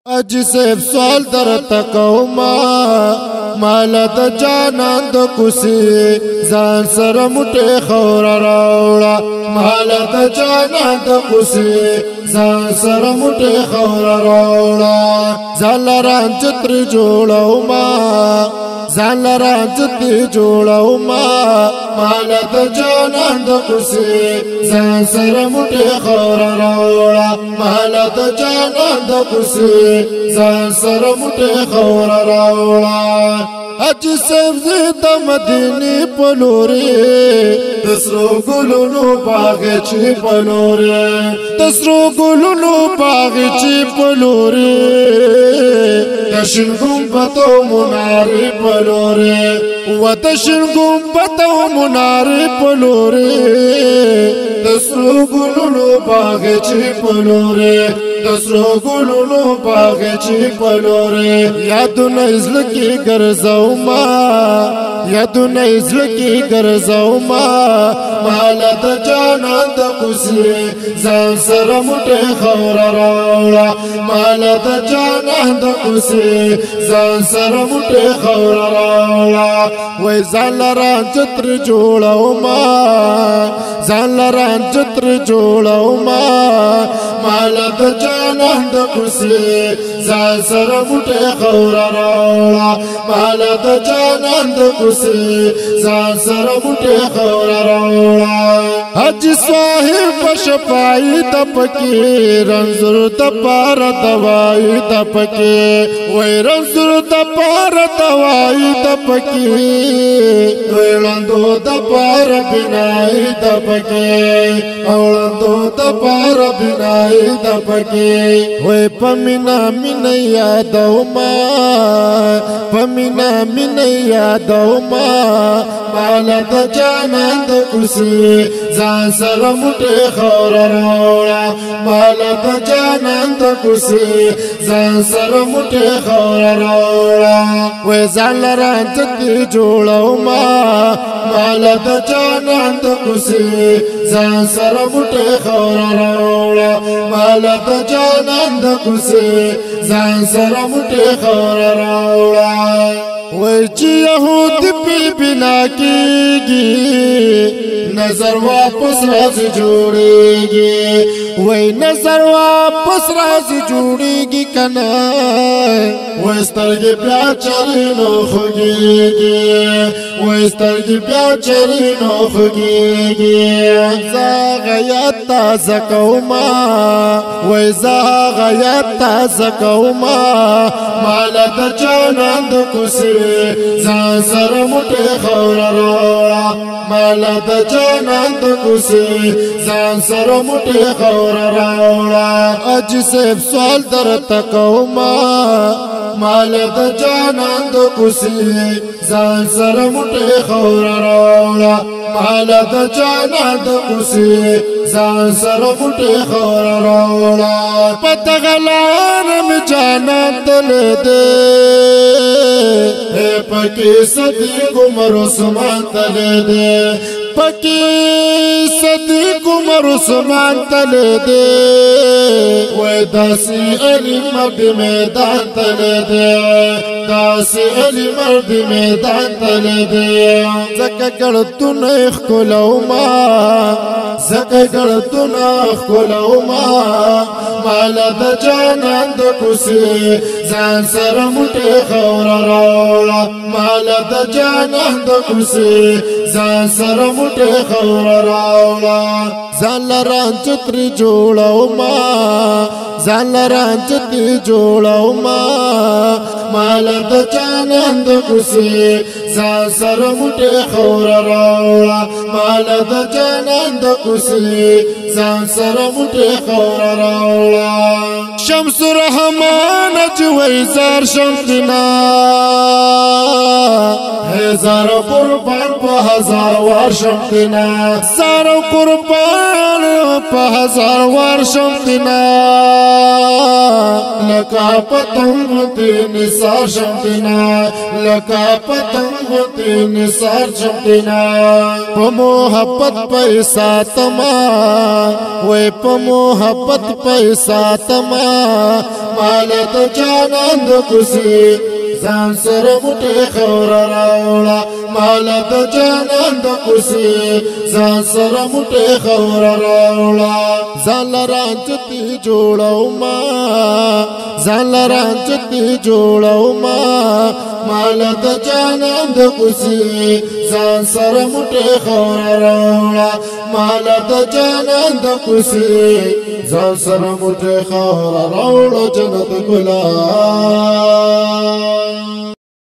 اجي سیب سوال در تکوما مالا دا جانان دا کسی زان سر مٹے خور راوڑا مالا دا جانان دا کسی زان سر مٹے خور راوڑا زان لران چتر جوڑاو ما زان لران چتر جوڑاو ما مالا دا جانان دا کسی زان سر مٹے خور راوڑا مالا دا جانان دا کسی زان سر مٹے خور راوڑا اجي سبزي د مديني پلوري تسرو ګلونو باغ چي پلوري تسرو ګلونو باغ چي پلوري تشن ګمبتو مناري پلوري وتشن ګمبتو مناري پلوري تسرو ګلونو باغ چي پلوري تسرو ګلونو باغ چي پلوري یادونه زلکی ګرځاو یادونه ازلکی گرزاو مالا دا جانان دا کسی زان سر مٹے خور راوڑا مالا دا جانان دا کسی زان سر مٹے خور راوڑا وی زان لران چتر جوڑاو زان لران چتر جوڑاو مالا دا جانان دا کسی زان سر مٹے خور راوڑا مالا دا جانان دا کسی زان سر مٹے خور راوڑا حج صاحب پشپائی تپکی رنزر تپار دوائی تپکی وی رنزر تپار دوائی تپکی ویلندو تپار بنائی تپکی اولندو تپار بنائی تپکی وی پمینا من یادو پمینا من یادو مالا دا جانان دا کسی زان سر مٹے خور راوڑا مالا دا جانان دا کسی زان سر مٹے خور راوڑا وی زان لران چتی جوڑاو مالا دا جانان دا کسی زان سر مٹے خور راوڑا مالا دا جانان دا کسی زان سر مٹے خور راوڑا وی چی یہود پی بنا کی گی نظر واپس راز جوڑے گی وی نظر واپس راز جوڑے گی کنا وی سترگی پیا چری نوخ گی وی سترگی پیا چری نوخ گی زاغیت تازکوما وی زاغیت تازکوما مالا دا جانان دا کسی زان سر مٹے خور راوڑا مالا دا جانان دا کسی زان سر مٹے خور راوڑا اج سیب سوال در تکوما مالا دا جانان دا کسی زان سر مٹے خور راوڑا مالا دا جانان دا کسی زان سر مٹے خور راوڑا پتغلان میں جانان تلے دے پکی صدیق عمر عثمان تلے دے پکی صدیق عمر عثمان تلے دے وی داسی علی مرد میدان تلے دے داسی علی مرد میدان تلے دے زکا گردن اخکلو زکا گردن اخکلو مالا دا جانان دا کسی زان سر مٹے خور راوڑا مالا دا جانان دا کسی زان سر مٹے خور راوڑا زان لران چتر جوڑاو زان لران چتر جوڑاو مالا دا جانان دا کسی زان سر مٹے خور راوڑا مالا دا جانان دا کسی زان سر مٹے خور راوڑا شمس رحمان جوی زار شمسنا ہزار قربان پا ہزار وار شمسنا زار قربان په هزار ور شمتنا لکا پتنگ تی نثار شمتنا لکا پتنگ تی نثار شمتنا په محبت پیسا تما وې په محبت پیسا تما مالت جانان د کوسي ځان سره موټه خور راوړه مالت جانان د کوسي ځان سره موټه خور راوړه ځان رانچتي جوړو ما ځان رانچتي جوړو ما مالت جانان د کوسي ځان سره موټه خور راوړه مالت جانان د کوسي ځان سره موټه خور راوړه جنت ګلان